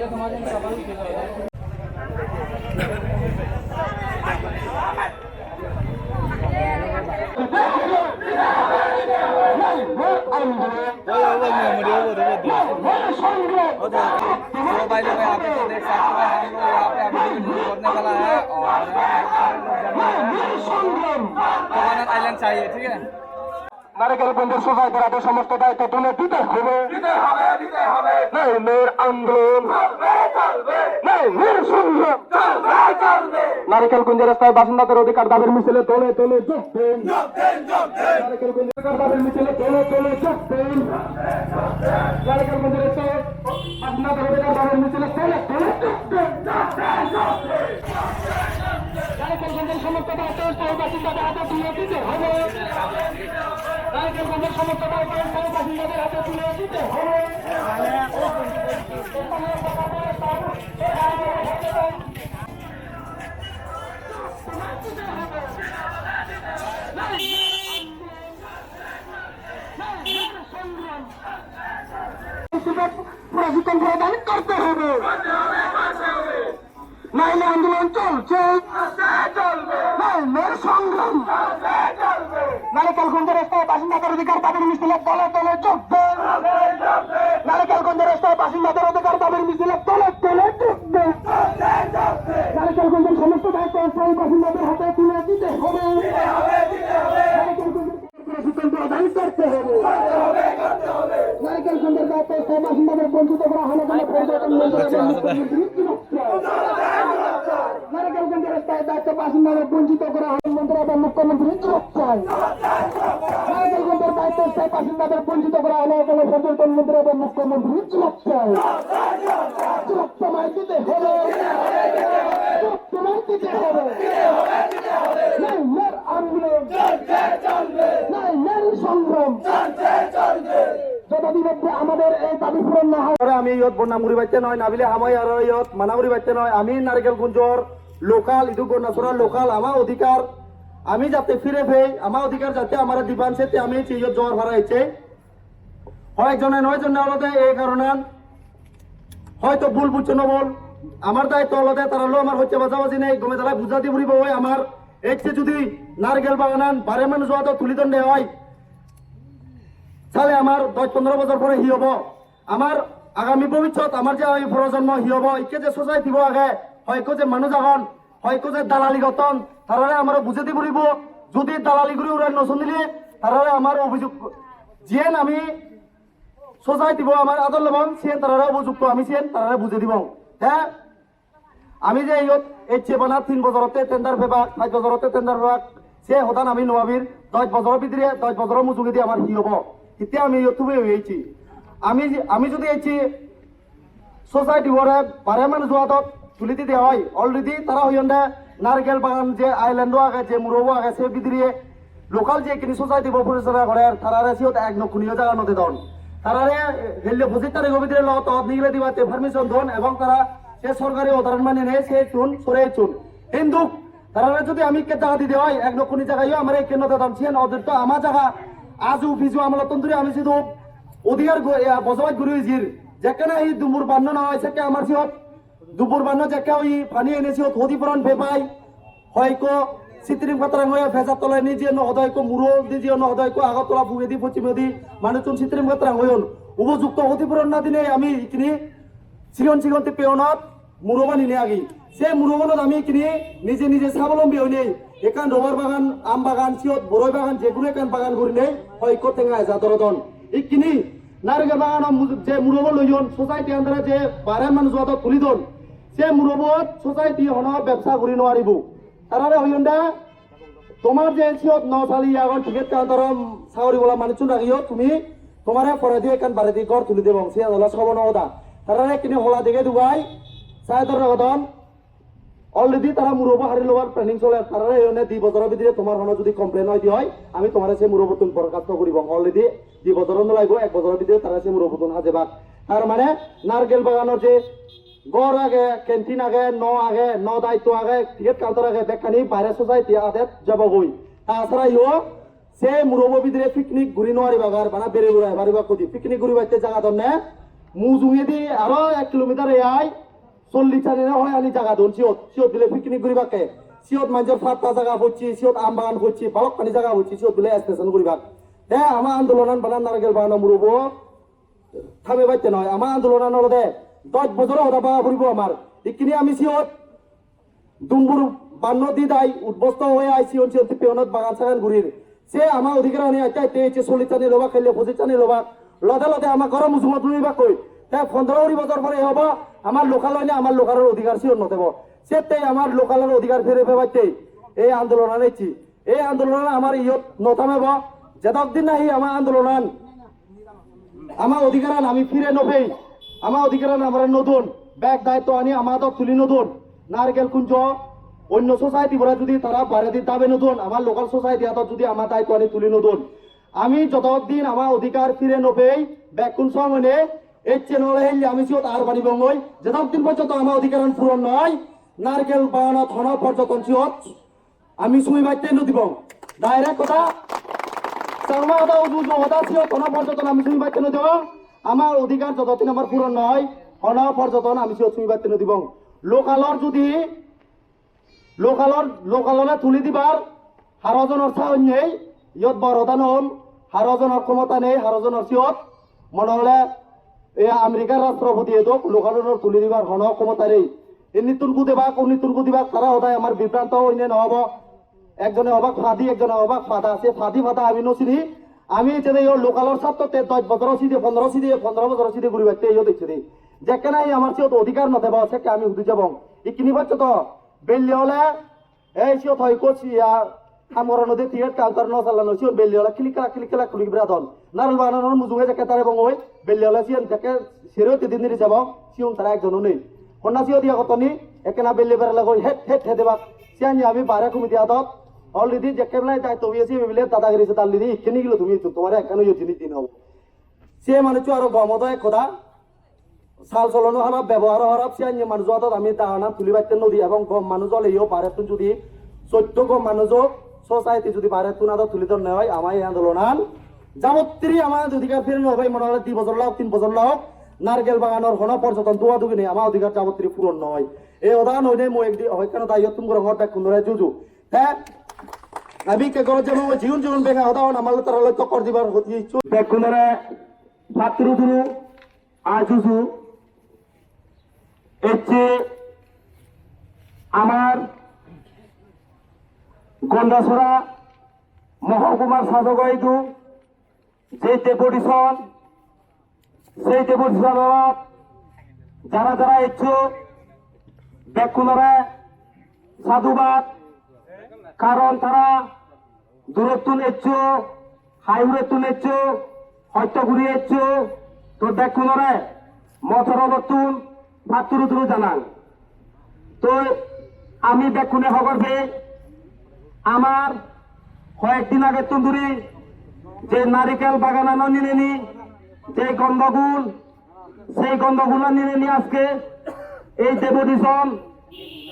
तो भाई लोग यहाँ पे तो देख सकते हैं हम लोग यहाँ पे अभी वीडियो करने वाला है और कमाना आइलैंड चाहिए ठीक है নারকেল বন্ধুর সোসাইটির হাতে সমস্ত দায়িত্ব তুলে দিতে হবে নাই মেয়ের আন্দোলন নাই মেয়ের সংগ্রাম নারকেল কুঞ্জের রাস্তায় বাসিন্দাদের অধিকার দাবির মিছিলে তোলে তোলে যোগবেন নারকেল কুঞ্জের দাবির মিছিলে তোলে তোলে যোগবেন নারকেল কুঞ্জের রাস্তায় বাসিন্দাদের অধিকার দাবির মিছিলে তোলে তোলে নারকেল কুঞ্জের সমস্ত দায়িত্ব বাসিন্দাদের হাতে তুলে দিতে হবে নারকেলগঞ্জের সমস্ত দায়িত্ব বাসিন্দাদের হাতে তুলে দিতে হবে প্রশিক্ষণ প্রদান করতে হবে নাইলে আন্দোলন চলছে নাইলের সংগ্রাম নারকেলগঞ্জের রাস্তায় বাসিন্দাদের অধিকার দাবির মিছিলে দলে দলে যোগবে নারকেলগঞ্জের রাস্তায় বাসিন্দাদের অধিকার দাবির মিছিলে দলে দলে যোগবে নারকেলগঞ্জের সমস্ত দায়িত্ব স্থায়ী বাসিন্দাদের হাতে তুলে দিতে হবে প্রশিক্ষণ প্রদান করতে হবে নারকেলগঞ্জের দায়িত্ব স্থায়ী বাসিন্দাদের বঞ্চিত করা হলো বলে পর্যটন নারকেলগঞ্জের রাস্তায় দায়িত্ব বাসিন্দাদের বঞ্চিত করা হল মন্ত্রী এবং মুখ্যমন্ত্রী জবাব চাই নারকেলগঞ্জের দায়িত্ব স্থায়ী বাসিন্দাদের বঞ্চিত করা হলো বলে পর্যটন মন্ত্রী এবং মুখ্যমন্ত্রী জবাব চাই জবাব তোমায় দিতে হবে জবাব তোমায় দিতে হবে নাই মের আন্দোলন নাই মের সংগ্রাম যতদিন অব্দি আমাদের এই দাবি পূরণ না হয় আমি ইয়ত বন্যামুড়ি বাইতে নয় নাবিলে হামাই আর ইয়ত মানামুড়ি বাইতে নয় আমি নারকেলগঞ্জর লোকাল ইদু গন্নাসুরা লোকাল আমার অধিকার আমি যাতে ফিরে পেয়ে আমার অধিকার যাতে আমার দিবান সেতে আমি ইয়ত জোয়ার ভাড়া হয়েছে হয় জনে নয় জনে আলাদা এই কারণে হয়তো ভুল বুঝছো না বল আমার দায়িত্ব আলাদা তারা আমার হচ্ছে বাজাবাজি নেই গমে তারা বুঝা দিয়ে বুড়িব হয় আমার একটু যদি নারকেল বাগানান বারে মানুষ হয়তো তুলিদণ্ডে হয় তাহলে আমার 10-15 বছর পরে হি হব আমার আগামী ভবিষ্যৎ আমার যে প্রজন্ম হি হব ইকে যে সোসাইটি আগে হয়তো যে মানুষ এখন হয়তো যে দালালি গঠন তারা আমার বুঝে দি পড়ব যদি দালালি করে ওরা নচলিলে তারা আমার অভিযোগ যেন আমি সোসাইটি আমার আদর লব সেন তারা উপযুক্ত আমি সেন তারা বুঝে দিব হ্যাঁ আমি যে এই চেপানা 3 বছরতে টেন্ডার পেবা 5 বছরতে টেন্ডার পেবা সে হতান আমি নবাবির 10 বছরের ভিতরে 10 বছরের মুজুগি দিয়ে আমার হি হব এতিয়া আমি ইউটিউবে হয়েছি আমি যদি এইছি সোসাইটি ওরে বারে মানুষ যোৱাত তুলি দিতে হয় অলরেডি তারা হইন্দে নারকেল বাগান যে আইল্যান্ড আগে যে মুরব আগে সে ভিতরে লোকাল যে কিনি সোসাইটি পরিচালনা করে তারা সিও এক নকুনিও জায়গা নদী দন তারা হেললে 25 তারিখের ভিতরে লত নিগলে দিবাতে পারমিশন দন এবং তারা সে সরকারি উদাহরণ মানে নেই সে চুন সরে চুন কিন্তু তারা যদি আমি কে জায়গা দিতে হয় এক নকুনি জায়গায় আমার এই কেন্দ্র দান ছিলেন ওদের তো আমার জায়গা আজও ফিজু আমলা তন্ত্রে আমি শুধু অধিকার বসবাস করি হয়েছির যেখানে এই দুপুর বান্ন না হয় সেকে আমার সিহত দুপুর বান্ন যেকে ওই পানি এনেছি ক্ষতিপূরণ ভেপাই হয়তো চিত্রিম কাতরাং হয়ে ফেসার তলায় নিজে নহদয়কো মুরো নিজে নহদয়কো আগতলা ফুগেদি পশ্চিমেদি মানুষজন চিত্রিম কাতরাং হইন উপযুক্ত ক্ষতিপূরণ না দিনে আমি কিনি সিগন্তি পেয়নত মুরবানি নিয়ে আগি সে মুরবানত আমি কিনি নিজে নিজে স্বাবলম্বী হই নেই এখান রবার বাগান আম বাগান সিয়ত বড়ই বাগান যেগুলো এখান বাগান করি নেই হয়তো টেঙায় জাতরদন এই কিনি নারকেল বাগান যে মুরব লইন সোসাইটি আন্দারে যে বারে মানুষ যত তুলি দন সে মুরবত সোসাইটি হন ব্যবসা করি নোৱাৰিব তারারে হইন দা তোমার যে সিয়ত ন সালি আগর টিকেট কাউন্টার সাউরি বলা মানুষ রাখিও তুমি তোমারে পরে দিয়ে এখান বারে দিয়ে ঘর তুলি দেব সে হলো সব নদা তারারে কিনে হলা দেখে দুবাই সায়তর রগদন অলরেডি তারা মুরব হারি লোৱাৰ প্ল্যানিং চলে তারারে হইনে 2 বছরের ভিতরে তোমার হন যদি কমপ্লেন হয় দি হয় আমি তোমারে সে মুরবতুন বরখাস্ত করিব অলরেডি 2 বছর লাগবে 1 বছরের ভিতরে তারা সে মুরবতুন হাজেবা তার মানে নারকেল বাগানের যে গড় আগে ক্যান্টিন আগে ন দায়িত্ব আগে টিকেট কাউন্টার আগে বেকানি বাইরে সোসাইটি আগে যাব গই তাছাড়া ইও সে মুরব ভিতরে পিকনিক ঘুরি নোৱাৰিবা গার বানা বেরে ঘুরাই বাড়িবা কদি পিকনিক ঘুরি বাইতে জায়গা দনে মুজুঙে দি আরো 1 কিলোমিটার আই 40 চানি হয় আনি জায়গা দন সিয়ত দিলে পিকনিক করিবাকে সিয়ত মানুষের 7টা জায়গা হচ্ছে সিয়ত আম বাগান হচ্ছে বালক পানি জায়গা হচ্ছে সিয়ত দিলে স্টেশন করিবা দে আমার আন্দোলন বানান নারকেল বাগান মুরুব থামে বাইতে নয় আমার আন্দোলন হলো দে 10 বছর হতা পাওয়া ফুরিব আমার ইকিনি আমি সিয়ত দুম্বুর বান্ন দি দাই উদ্বস্ত হয়ে আইসি অঞ্চল পেয়নত বাগান সাগান ঘুরির সে আমার অধিকার আনি আইতে 40 চানি লোবা খাইলে 25 চানি লোবা লদে লদে আমার ঘর মুসুমত লইবা কই তাই 15 বছর পরে হব আমার লোকাল হইলে আমার লোকালের অধিকার সিওর নদেব সেটাই আমার লোকালের অধিকার ফিরে পেবাইতে এই আন্দোলন আনেছি এই আন্দোলন আমার ইয়ত নথামেব যেতদিন নাহি আমার আন্দোলন আমার অধিকার আমি ফিরে নবেই আমার অধিকার আমার নতুন ব্যাগ দায়িত্ব আনি আমার তুলি নতুন নারকেল কুঞ্জ অন্য সোসাইটি বলে যদি তারা বাইরে দিতে হবে নতুন আমার লোকাল সোসাইটি হাতত যদি আমার দায়িত্ব আনি তুলি নতুন আমি যতদিন আমার অধিকার ফিরে নবেই ব্যাগ কোন সময় এই চ্যানেলে হেললে আমি সিওত আর বাড়ি বঙ্গই যতদিন পর্যন্ত আমার অধিকার পূরণ নয় নারকেল বাগানত হন পর্যটন সিওত আমি সুই বাইতে নদিব ডাইরেক্ট কথা সাংমা হতা উজু হতা সিওত হন পর্যটন আমি সুই বাইতে নদিব আমার অধিকার যতদিন আমার পূরণ নয় হন পর্যটন আমি সিওত সুই বাইতে নদিব লোকালর যদি লোকালরে তুলি দিবার হারজনের চাউন নেই ইয়ত বড়তা নহল হারজনের ক্ষমতা নেই হারজনের সিয়ত মনে হলে এই আমেরিকার রাষ্ট্রপতি এত লোকালর তুলি দিবার ঘন ক্ষমতা নেই এমনি তুর্কু দিবাক তারা হতায় আমার বিভ্রান্ত হইনে নহব একজনে অবাক ফাঁদি একজনে অবাক ফাঁদা সে ফাঁদি ফাঁদা আমি নচিনি আমি যে লোকালর ছাত্রতে 10 বছর সিদে 15 বছর সিদে ঘুরি বাড়তে ইয়ে দেখছি যে কেন আমার সিয়ত অধিকার নথেব সে আমি উঠি যাব ইকিনি বাচ্চা তো বেল্লি হলে এই সিয়ত হয় কচিয়া খামর নদী টিকেট কাউন্টার নচালানো সিয়ন বেল্লি হলে খিলিকা খুলি বিরাদন নারল বাগানোর মুজুঙে যাকে তারে বং ওই বেল্লি হলে সিয়ন যাকে সেরেও তিদিন দিন যাব সিয়ন তারা একজনও নেই কন্যা সিও দিয়া কতনি একেনা বেল্লি বেড়ালে গই হেট দেবা সিয়ান আমি বাইরে কমিটি হাতত অলরেডি যাকে বেলায় দায়িত্ব হয়েছি বেলে দাদাগিরি তার লিদি ইখিনি গেলো তুমি তোমার এখানে জিনিস দিন হব সে মানুষ আরো গমত এক কথা সাল চলনো হারাপ ব্যবহার হারাপ সে মানুষ হাতত আমি দাঁড়ানা তুলি বাইতে নদী এবং গম মানুষ হলেও পারে যদি 14 গম মানুষ সোসাইটি যদি পারে তুনাদ তুলি ধর নেওয়া আমার এই আন্দোলন যাবত্রী আমার অধিকার ফিরে নবাই মনে হলে 2 বছর লাগ 3 বছর লাগ নারকেল বাগানোর হন পর্যটন দোয়া দুগি নেই আমার অধিকার যাবত্রী পূরণ নয় এই উদাহরণ হইলে মই একদিন হয়খানে দায়িত্ব তুমি ঘর ব্যাগ খুন্দরে জুজু হ্যাঁ আমি কে করে যেমন জীবন বেগা উদাহরণ আমার তারা লক্ষ্য কর দিবার হতি ব্যাগ খুন্দরে পাত্রু দুরু আজুজু এচ্ছে আমার গন্ডাছড়া মহকুমার শাসক যে ডেপুটেশন সেই ডেপুটেশনত যারা ইচ্ছুক ব্যাকুলরা সাধুবাদ কারণ তারা দূরত্ব ইচ্ছুক হাইওয়ে ইচ্ছুক হয়তো ঘুরি ইচ্ছুক তো ব্যাকুলরে মথরতুন ভাতুরুতুরু জানান তো আমি ব্যাকুনে হগরবে আমার কয়েকদিন আগে তন্দুরি যে নারিকেল বাগানানো নিলেনি যে গন্ধগুল সেই গন্ধগুলো নিলেনি আজকে এই ডেপুটেশন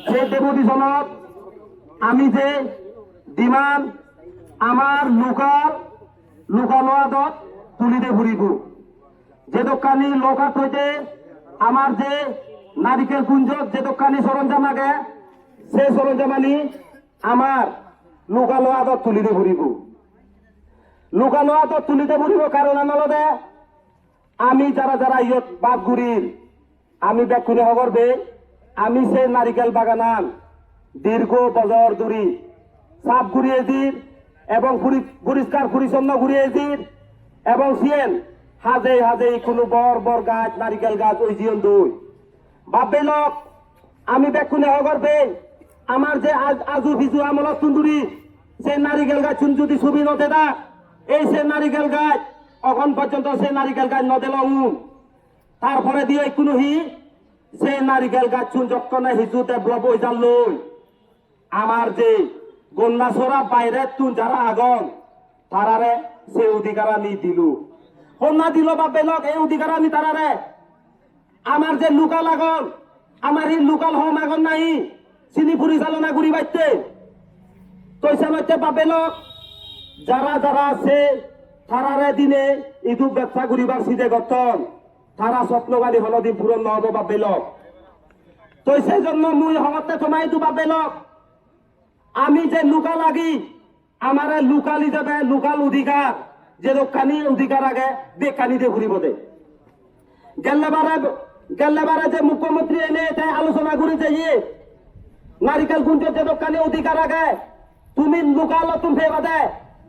সেই ডেপুটেশনত আমি যে ডিমান্ড আমার লোকালয়ত তুলিতে ঘুরিব যে দোকানি লোকাত হইতে আমার যে নারিকেল কুঞ্জত যে দোকানি সরঞ্জাম আগে সেই সরঞ্জামানি আমার লোকালয়ত তুলিতে ঘুরিব লোকালয়ত তুলিতে ঘুরিব কারণ আনলদে আমি যারা ইয়ত বাদ ঘুরির আমি ব্যাকুনে হগরবে আমি সেই নারিকেল বাগানান দীর্ঘ বছর ধরে সাপ ঘুরিয়ে দিন এবং পরিষ্কার পরিচ্ছন্ন ঘুরিয়ে দিন এবং সিয়েন হাজে কোনো বর গাছ নারিকেল গাছ ওই জীবন দই ভাববে লোক আমি ব্যাকুনে হগরবে আমার যে আজু বিজু আমলত তুন্দুরি সে নারিকেল গাছ যদি ছবি নদে দা এই সে নারিকেল গাছ এখন পর্যন্ত সে নারিকেল গাছ নদে লঙুন তারপরে দিয়ে কোনো সে নারিকেল গাছ চুন যখন হিজু ডেভেলপ হয়ে যান লই আমার যে গন্ডাছড়া বাইরে তুন যারা আগন তারারে সে অধিকার আমি দিল কন্যা দিল বা বেলক এই অধিকার আমি তারারে আমার যে লোকাল আগন আমার এই লোকাল হম আগন নাই চিনি পরিচালনা করি বাইতে তৈসা নইতে পাবে লোক যারা আছে তারারে দিনে ইদু ব্যবসা করিবার সিদে গঠন তারা স্বপ্নগানি হলদিন পূরণ নহব বা বেলক তো সেই জন্য মুই হমতে তোমায় দুবা বেলক আমি যে লুকা লাগি আমার লুকাল হিসাবে লুকাল অধিকার যে দোকানি অধিকার আগে বেকানি দিয়ে ঘুরিব দে গেল্লাবারে যে মুখ্যমন্ত্রী এনে তাই আলোচনা করে যাইয়ে নারিকেল গুঞ্জের যে দোকানি অধিকার আগে তুমি লুকাল তুমি ভেবা দে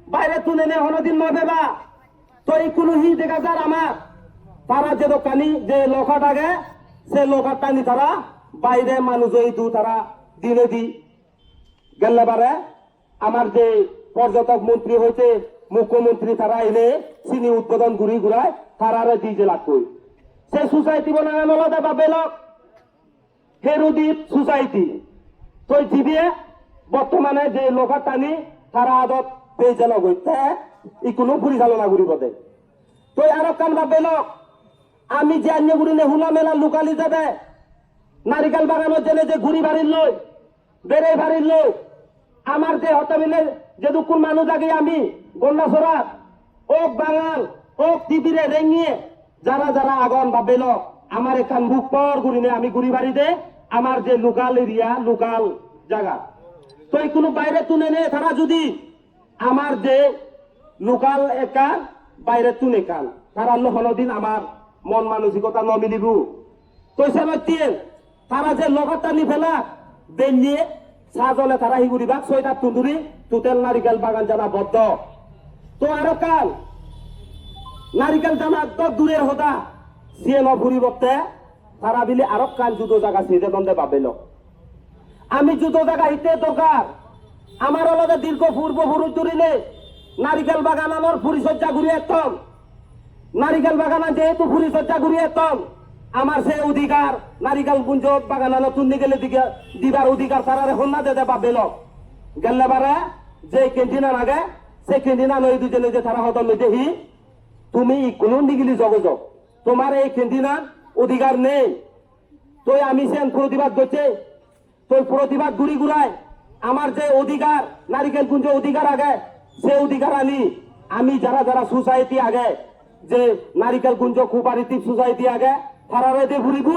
বাইরে তুলে নে হনদিন নভেবা তো এই কোনো হি দেখা যার আমার তারা যে দোকানি যে লোকাট আগে সে লোকাটটা নি তারা বাইরে মানুষ তারা দিনে দি গেল্লাবারে আমার যে পর্যটক মন্ত্রী হয়েছে মুখ্যমন্ত্রী তারা এনে চিনি উদ্বোধন ঘুরি ঘুরায় তারারে দিয়ে লাগবে সে সোসাইটি বনায় নলদে বা বেলক হেরুদ্বীপ সোসাইটি তো জিবিয়ে বর্তমানে যে লোকার টানি তারা আদত পেয়েছে লগতে ই কোনো পরিচালনা করিব দে তো আরো কান বা বেলক আমি যে আন্য ঘুরি নে হুলা মেলা লুকালি যাবে নারিকেল বাগানের জেনে যে ঘুরি বাড়ির লই বেড়ে বাড়ির লই আমার যে হতাবিলের যে দুকুন মানুষ আগে আমি গন্ডাছড়াত ওক বাঙাল ওক টিভিরে রেঙিয়ে যারা যারা আগন বা বেলক আমার এখান বুক পর ঘুরি নে আমি ঘুরি বাড়ি দে আমার যে লোকাল এরিয়া লোকাল জায়গা তো এই কোনো বাইরে তুলে নে তারা যদি আমার যে লোকাল একান বাইরে তুলে কান তারা হলদিন আমার মন মানসিকতা নমিলিব তো সে তারা যে লগটা নি ফেলা বেন নিয়ে সাজলে তারা হিগুড়ি বাগ ছয়টা তুন্দুরি তুতেল নারিকেল বাগান জানা বদ্ধ তো আরো কাল নারিকেল জানা দূরের হতা সিয়ে নভুরিবতে তারা বিলে আরো কাল জুতো জায়গা সিদে দন্দে পাবেল আমি জুতো জায়গা হিতে দরকার আমার অলগে দীর্ঘ পূর্বপুরুষ ধরিলে নারিকেল বাগানানোর পরিচর্যা ঘুরিয়ে একদম নারিকেল বাগানা যেহেতু পরিচর্যা ঘুরিয়ে একদম আমার সে অধিকার নারিকেল গুঞ্জ বাগানানো তুন্নি গেলে দিকে দিবার অধিকার তারা এখন না দেবে পাবেল গেলে বারে যে ক্যান্টিনা লাগে সেই ক্যান্টিনা নই দুজনে যে তারা হতন দেখি তুমি কোনো নিগিলি জগজগ তোমার এই ক্যান্টিনার অধিকার নেই তো আমি সেন প্রতিবাদ করছে তো প্রতিবাদ ঘুরি ঘুরায় আমার যে অধিকার নারিকেল গুঞ্জ অধিকার আগে সে অধিকার আনি আমি যারা যারা সোসাইটি আগে যে নারিকেল গুঞ্জ কোপারেটিভ সোসাইটি আগে তারারে দিয়ে ঘুরিব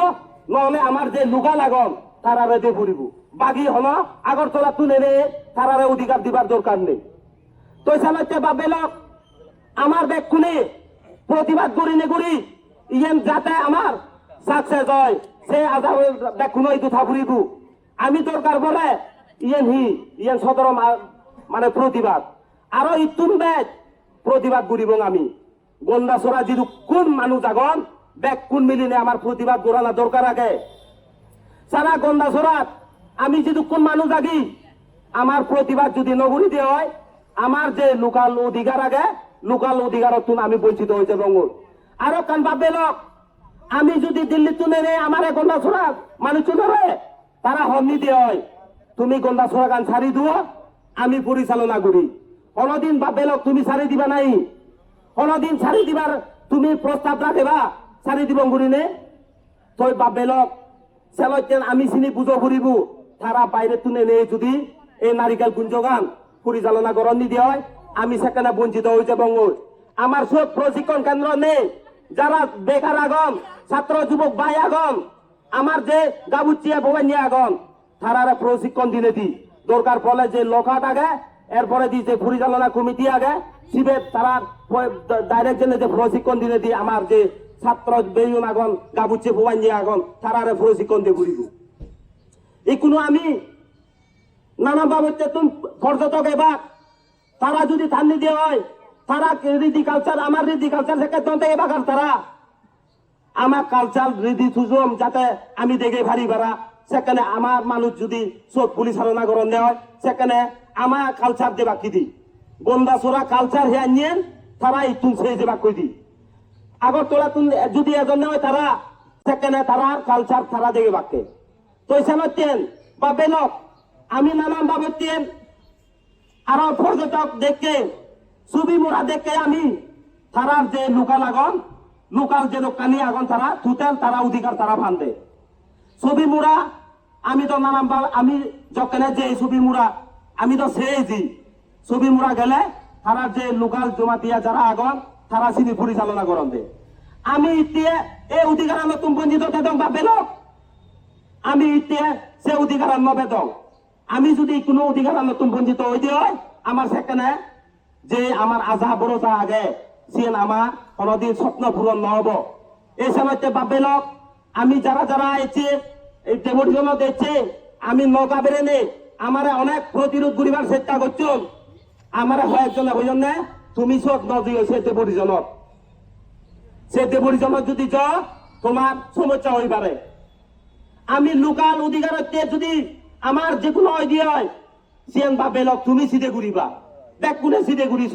নহলে আমার যে লুকা লাগন তারারে দিয়ে ঘুরিব বাকি হল আগরতলা তুলে নে তারারে অধিকার দিবার দরকার নেই তো সালাতে বা বেলক আমার ব্যাগ খুলে প্রতিবাদ করি নে করি ইয়েন যাতে আমার সাকসেস হয় সে আজাব ব্যাগ খুলে দুথা ঘুরিব আমি দরকার বলে ইয়েন সদর মানে প্রতিবাদ আরো ইতুন ব্যাগ প্রতিবাদ করিব আমি গন্ডাছড়া যিদু কোন মানুষ আগন ব্যাগ কোন মিলিনে আমার প্রতিবাদ করানো দরকার আগে সারা গন্ডাছড়াত আমি যদি কোন মানুষ আগি আমার প্রতিবাদ যদি নগরী দিয়ে হয় আমার যে লোকাল অধিকার আগে লোকাল অধিকার আমি বঞ্চিত হয়েছে বঙ্গল আরো কান বেলক আমি যদি দিল্লি তুলে নে আমার গন্ডাছড়াত মানুষ চলে তারা হমনি দিয়ে হয় তুমি গন্ডাছড়া গান ছাড়ি দিও আমি পরিচালনা করি কোনদিন বেলক তুমি ছাড়ি দিবা নাই কোনদিন ছাড়ি দিবার তুমি প্রস্তাব রাখেবা ছাড়ি দিব ঘুরিনে তই বেলক সেলতেন আমি চিনি পুজো ঘুরিব তারা বাইরে তুলে নে যদি এই নারিকেল গুঞ্জ গান পরিচালনা করণ নিদি হয় আমি সেখানে বঞ্চিত হয়েছে বঙ্গল আমার সব প্রশিক্ষণ কেন্দ্র নেই যারা বেকার আগন ছাত্র যুবক ভাই আগন আমার যে গাবুচিয়া ভবানী আগন তারা প্রশিক্ষণ দিলে দি দরকার ফলে যে লোকাট আগে এরপরে দি যে পরিচালনা কমিটি আগে শিবের তারা ডাইরেক্ট জেনে যে প্রশিক্ষণ দিলে দি আমার যে ছাত্র বেয়ুন আগন গাবুচে ভবানী আগন তারা প্রশিক্ষণ দিয়ে ঘুরিব এই কোনো আমি নানা বাবুতে তুমি পর্যটক এবার তারা যদি থান্নি দিয়ে হয় তারা রীতি কালচার আমার রীতি কালচার থেকে তন্তে এবার তারা আমার কালচার রীতি সুজম যাতে আমি দেখে ভারী ভাড়া সেখানে আমার মানুষ যদি সব পরিচালনা করণ দেওয়া হয় সেখানে আমার কালচার দেবা কি দি গন্ডাছড়া কালচার হে আনিয়েন তারা ইতুন সেই দেবা কই দি আগরতলা যদি এজন হয় তারা সেখানে তারা কালচার তারা দেখে বাক্যে তো সেন বা বেলক আমি নানান ভাবে আরো পর্যটক দেখে ছবি মোড়া দেখে আমি তারার যে লোকাল আগন লোকাল যে দোকানি আগন তারা তুতেল তারা অধিকার তারা বান্ধে ছবি মোড়া আমি তো নানান আমি যখন যে ছবি মোড়া আমি তো সেই ছবি মোড়া গেলে তারা যে লোকাল জমাতিয়া যারা আগন তারা চিনি পরিচালনা করেন দে আমি এতিয়া এই অধিকারান্ন তুমি বঞ্চিত দেদং বা বেলক আমি এতিয়া সে অধিকারান্ন বেদং আমি যদি কোনো অধিকারান্ন তুমি বঞ্চিত হই দিও আমার সেখানে যে আমার আজা বড় যা আগে সিয়েন আমার কোনদিন স্বপ্ন পূরণ নহব এই সময়তে বাবেলক আমি যারা যারা আইছে এই ডেমোটিজম দেখছে আমি নৌকা বেড়ে নে আমার অনেক প্রতিরোধ করিবার চেষ্টা করছুন আমার কয়েকজন হইজন তুমি সব নজিও সে ডেমোটিজমত সে ডেমোটিজমত যদি য তোমার সমস্যা হই পারে আমি লোকাল অধিকারতে যদি আমার যে কোনো আইডিয়া হয় সিয়েন বাবেলক তুমি সিধে ঘুরিবা দেখ কোনে সিধে ঘুরিছ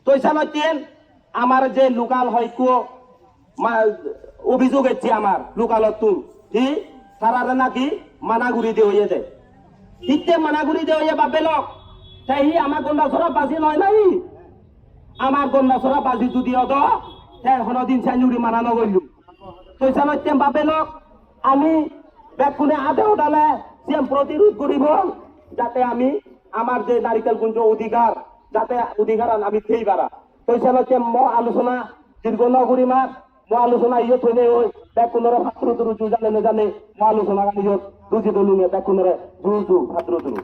তৈসানতেন আমার যে লোকাল হয়কো অভিযোগ এসছে আমার লোকালত তুম কি তারা নাকি মানাগুড়ি দিয়ে হয়ে যায় ঠিকতে মানাগুড়ি দিয়ে হয়ে বাবেলক তাই আমার গন্ডাছড়া বাজি নয় নাই আমার গন্ডাছড়া বাজি যদি অদ তাই হনদিন চাইনুরি মানা নগরিল তৈসানতেন বাবেলক আমি দেখ কোনে আধে ওটালে সিএম প্রতিরোধ করিব যাতে আমি আমার যে নারিকেল কুঞ্জ অধিকার যাতে অধিকার আমি খেয়ে পারা তৈসানতে ম আলোচনা দীর্ঘ নগরী মাস ম আলোচনা ইয়ে থইনে ওই দেখ কোনরে ভাদ্র দুরু জানে না জানে ম আলোচনা ইয়ে দুজি দলুনে দেখ কোনরে জুজু ভাদ্র দুরু